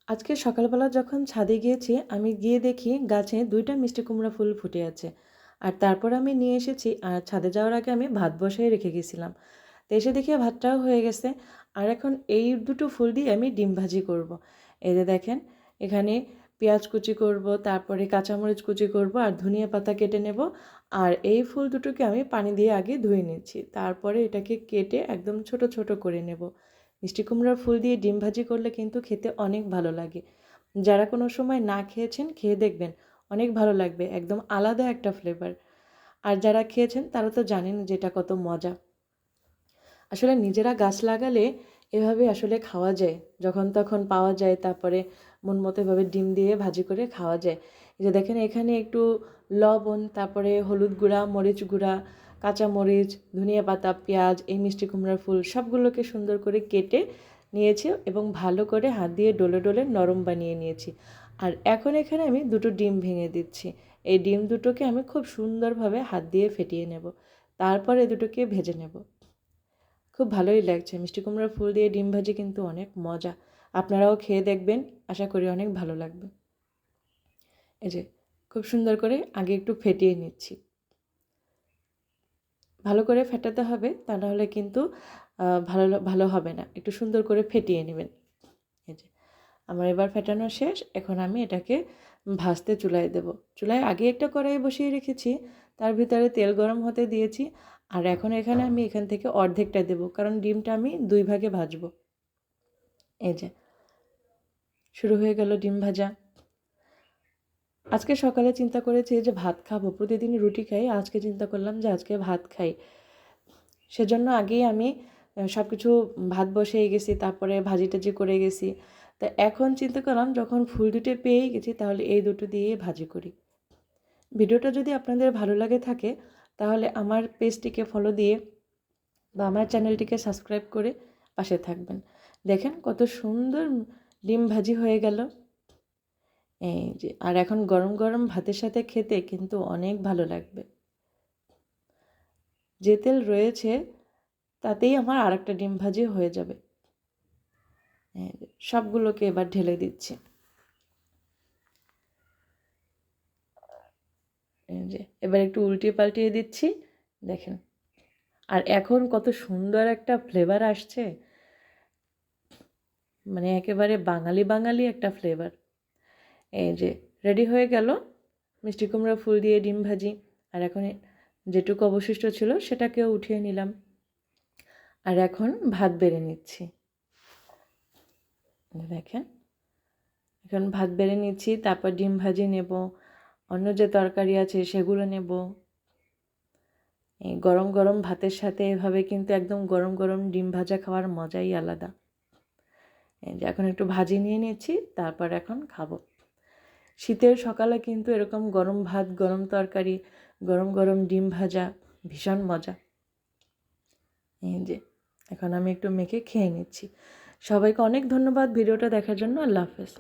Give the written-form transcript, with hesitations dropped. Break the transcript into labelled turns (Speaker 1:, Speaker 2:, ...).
Speaker 1: আজকে সকালবেলা যখন ছাদে গিয়েছি, আমি গিয়ে দেখি গাছে ২টা মিষ্টি কুমড়া ফুল ফুটে আছে। আর তারপর আমি নিয়ে এসেছি আর ছাদে যাওয়ার আগে আমি ভাত বসায় রেখে গেছিলাম। তো এসে দেখি ভাতটাও হয়ে গেছে। আর এখন এই দুটো ফুল দিয়ে আমি ডিম ভাজি করব। এই যে দেখেন, এখানে পেঁয়াজ কুচি করব, তারপরে কাঁচামরিচ কুচি করব আর ধনিয়া পাতা কেটে নেব। আর এই ফুল দুটোকে আমি পানি দিয়ে আগে ধুয়ে নিচ্ছি। তারপরে এটাকে কেটে একদম ছোট ছোট করে নেব। মিষ্টি কুমড়ার ফুল দিয়ে ডিম ভাজি করলে কিন্তু খেতে অনেক ভালো লাগে। যারা কোনো সময় না খেয়েছেন, খেয়ে দেখবেন, অনেক ভালো লাগবে। একদম আলাদা একটা ফ্লেভার। আর যারা খেয়েছেন তারা তো জানেন যে এটা কত মজা। আসলে নিজেরা গাছ লাগালে এভাবে আসলে খাওয়া যায়, যখন তখন পাওয়া যায়। তারপরে মন মতো এভাবে ডিম দিয়ে ভাজি করে খাওয়া যায়। এই যে দেখেন, এখানে একটু লবণ, তারপরে হলুদ গুঁড়া, মরিচ গুঁড়া, কাঁচা মরিচ, ধনিয়া পাতা, পেঁয়াজ, এই মিষ্টি কুমড়ার ফুল সবগুলোকে সুন্দর করে কেটে নিয়েছি এবং ভালো করে হাত দিয়ে ডলে ডলে নরম বানিয়ে নিয়েছি। আর এখন এখানে আমি দুটো ডিম ভেঙে দিচ্ছি। এই ডিম দুটোকে আমি খুব সুন্দরভাবে হাত দিয়ে ফেটিয়ে নেব। তারপরে দুটোকে ভেজে নেব। খুব ভালোই লাগছে। মিষ্টি কুমড়ার ফুল দিয়ে ডিম ভাজি কিন্তু অনেক মজা। আপনারাও খেয়ে দেখবেন, আশা করি অনেক ভালো লাগবে। এই যে খুব সুন্দর করে আগে একটু ফেটিয়ে নিচ্ছি। ভালো করে ফেটাতে হবে, তা নাহলে কিন্তু ভালো ভালো হবে না। একটু সুন্দর করে ফেটিয়ে নেবেন। এই যে আমার এবার ফেটানো শেষ। এখন আমি এটাকে ভাজতে চুলায় দেব। চুলায় আগে একটা কড়াই বসিয়ে রেখেছি, তার ভিতরে তেল গরম হতে দিয়েছি। আর এখন এখানে আমি এখান থেকে অর্ধেকটা দেব, কারণ ডিমটা আমি 2 ভাগে ভাজবো। এই যে শুরু হয়ে গেল ডিম ভাজা। আজকে সকালে চিন্তা করেছি যে ভাত খাবো, প্রতিদিন রুটি খাই, আজকে চিন্তা করলাম যে আজকে ভাত খাই। সেজন্য আগেই আমি সব কিছু ভাত বসিয়ে গেছি, তারপরে ভাজি টাজি করে গেছি। তা এখন চিন্তা করলাম যখন ফুল দুটো পেয়েই গেছি, তাহলে এই দুটো দিয়েই ভাজি করি। ভিডিওটা যদি আপনাদের ভালো লাগে থাকে, তাহলে আমার পেজটিকে ফলো দিয়ে বা আমার চ্যানেলটিকে সাবস্ক্রাইব করে পাশে থাকবেন। দেখেন কত সুন্দর ডিম ভাজি হয়ে গেল। এই যে, আর এখন গরম গরম ভাতের সাথে খেতে কিন্তু অনেক ভালো লাগবে। যে তেল রয়েছে তাতেই আমার আরেকটা ডিম ভাজি হয়ে যাবে। এই যে, সবগুলোকে এবার ঢেলে দিচ্ছি। এই যে এবার একটু উল্টিয়ে পাল্টিয়ে দিচ্ছি। দেখেন, আর এখন কত সুন্দর একটা ফ্লেভার আসছে, মানে একেবারে বাঙালি বাঙালি একটা ফ্লেভার। এই যে রেডি হয়ে গেল মিষ্টি কুমড়া ফুল দিয়ে ডিম ভাজি। আর এখন যেটুকু অবশিষ্ট ছিল সেটাকেও উঠিয়ে নিলাম। আর এখন ভাত বেড়ে নিচ্ছি। দেখেন, এখন ভাত বেড়ে নিচ্ছি, তারপর ডিম ভাজি নেব, অন্য যে তরকারি আছে সেগুলো নেব। এই গরম গরম ভাতের সাথে এভাবে কিন্তু একদম গরম গরম ডিম ভাজা খাওয়ার মজাই আলাদা। এই যে এখন একটু ভাজি নিয়ে নিচ্ছি, তারপর এখন খাবো। শীতের সকালে কিন্তু এরকম গরম ভাত, গরম তরকারি, গরম গরম ডিম ভাজা ভীষণ মজা। এই যে এখন আমি একটু মেখে খেয়ে নিচ্ছি। সবাইকে অনেক ধন্যবাদ ভিডিওটা দেখার জন্য। আল্লাহ হাফেজ।